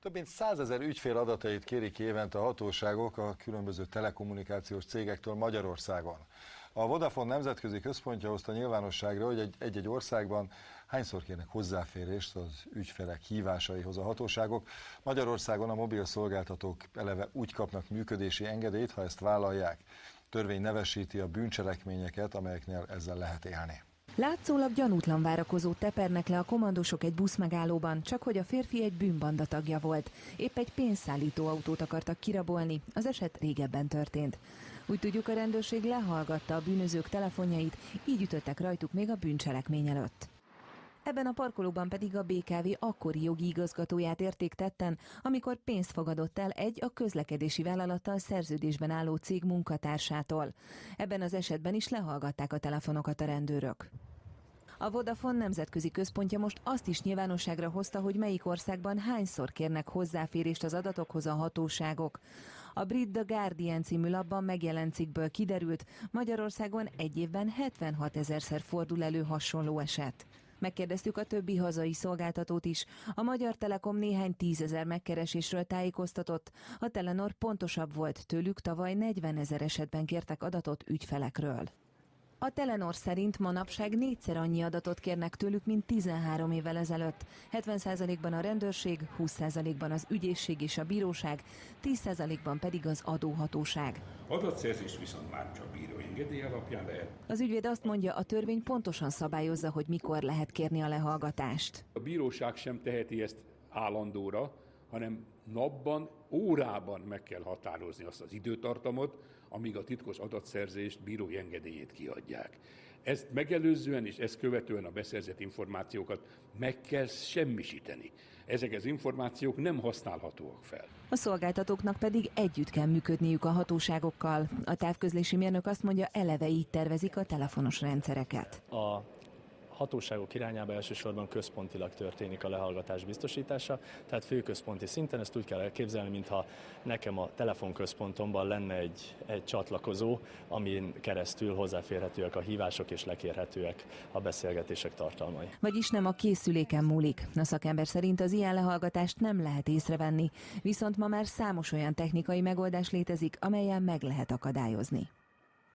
Több mint 100 000 ügyfél adatait kérik évente a hatóságok a különböző telekommunikációs cégektől Magyarországon. A Vodafone nemzetközi központja hozta nyilvánosságra, hogy egy-egy országban hányszor kérnek hozzáférést az ügyfelek hívásaihoz a hatóságok. Magyarországon a mobil szolgáltatók eleve úgy kapnak működési engedélyt, ha ezt vállalják. Törvény nevesíti a bűncselekményeket, amelyeknél ezzel lehet élni. Látszólag gyanútlan várakozót tepernek le a kommandósok egy buszmegállóban, csak hogy a férfi egy bűnbanda tagja volt. Épp egy pénzszállító autót akartak kirabolni, az eset régebben történt. Úgy tudjuk, a rendőrség lehallgatta a bűnözők telefonjait, így ütöttek rajtuk még a bűncselekmény előtt. Ebben a parkolóban pedig a BKV akkori jogi igazgatóját érték tetten, amikor pénzt fogadott el egy a közlekedési vállalattal szerződésben álló cég munkatársától. Ebben az esetben is lehallgatták a telefonokat a rendőrök. A Vodafone nemzetközi központja most azt is nyilvánosságra hozta, hogy melyik országban hányszor kérnek hozzáférést az adatokhoz a hatóságok. A brit The Guardian című lapban megjelent cikkből kiderült, Magyarországon egy évben 76 000-szer fordul elő hasonló eset. Megkérdeztük a többi hazai szolgáltatót is. A Magyar Telekom néhány 10 000 megkeresésről tájékoztatott. A Telenor pontosabb volt, tőlük tavaly 40 000 esetben kértek adatot ügyfelekről. A Telenor szerint manapság 4-szer annyi adatot kérnek tőlük, mint 13 évvel ezelőtt. 70%-ban a rendőrség, 20%-ban az ügyészség és a bíróság, 10%-ban pedig az adóhatóság. Adatszerzés viszont már csak bírói engedély alapján lehet. Az ügyvéd azt mondja, a törvény pontosan szabályozza, hogy mikor lehet kérni a lehallgatást. A bíróság sem teheti ezt állandóra, hanem napban, órában meg kell határozni azt az időtartamot, amíg a titkos adatszerzést bírói engedélyét kiadják. Ezt megelőzően és ezt követően a beszerzett információkat meg kell semmisíteni. Ezek az információk nem használhatóak fel. A szolgáltatóknak pedig együtt kell működniük a hatóságokkal. A távközlési mérnök azt mondja, eleve így tervezik a telefonos rendszereket. A hatóságok irányába elsősorban központilag történik a lehallgatás biztosítása, tehát főközponti szinten ezt úgy kell elképzelni, mintha nekem a telefonközpontomban lenne egy csatlakozó, amin keresztül hozzáférhetőek a hívások és lekérhetőek a beszélgetések tartalmai. Vagyis nem a készüléken múlik. A szakember szerint az ilyen lehallgatást nem lehet észrevenni, viszont ma már számos olyan technikai megoldás létezik, amellyel meg lehet akadályozni.